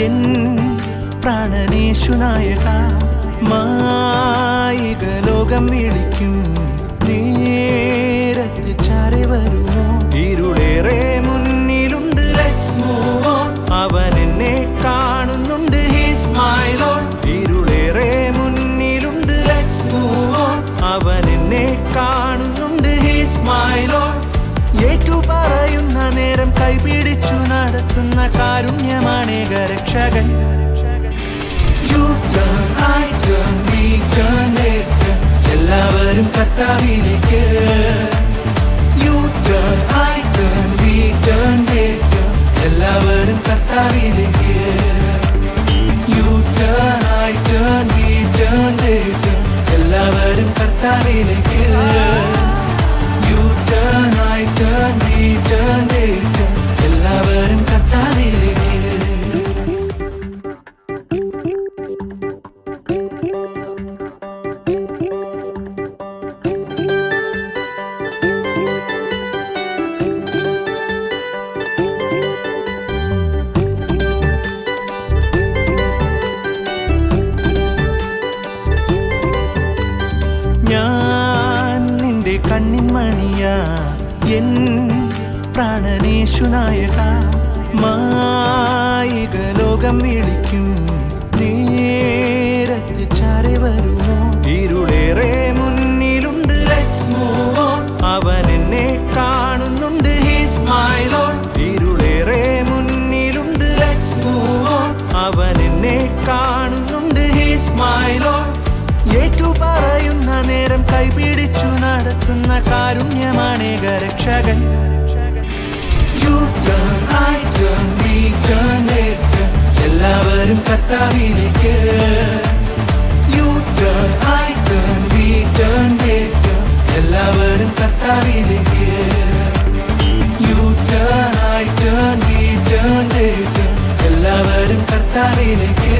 N പ്രാണനേശുനായക മായിക ലോകം വിളിക്കും നേരത്ത് ചാരെ വരുമോ ഇരുളേറെ മുന്നിലുണ്ട് let's move on അവൻ എന്നെ കാണുന്നുണ്ട് he's my Lord ഇരുളേറെ മുന്നിലുണ്ട് let's move on അവൻ എന്നെ കാണുന്നുണ്ട് he's my Lord ഏറ്റു പറയുന്ന നേരം കൈപിടിച്ചു നടത്തുന്ന കാരുണ്യമാണേക രക്ഷകൻ You turn, I turn, we turn, they turn എല്ലാവരും കർത്താവിലേക്ക് You turn, I turn, we turn, they turn എല്ലാവരും കർത്താവിലേക്ക് You turn, I turn, we turn, they turn എല്ലാവരും കർത്താവിലേക്ക് You turn, I turn, we turn, they turn എല്ലാവരും കർത്താവിലേക്ക് ഞാൻ നിന്റെ കണ്ണിൻ മണിയാ എൻ പ്രാണനേശുനായക മായിക ലോകം വിളിക്കും നേരത്ത് ചാരെ വരുമോ ഇരുളേറെ മുന്നിലുണ്ട് let's move on അവൻ എന്നെ കാണുന്നുണ്ട് he's my Lord ഇരുളേറെ മുന്നിലുണ്ട് let's move on അവൻ എന്നെ കാണുന്നുണ്ട് he's my Lord ഏറ്റു പറയുന്ന നേരം കൈപിടിച്ചു നടത്തുന്ന കാരുണ്യമാണേക രക്ഷകൻ You turn, I turn, we turn, they turn എല്ലാവരും കർത്താവിലേക്ക് You turn, I turn, we turn, they turn എല്ലാവരും കർത്താവിലേക്ക് You turn, I turn, we turn, they turn എല്ലാവരും കർത്താവിലേക്ക്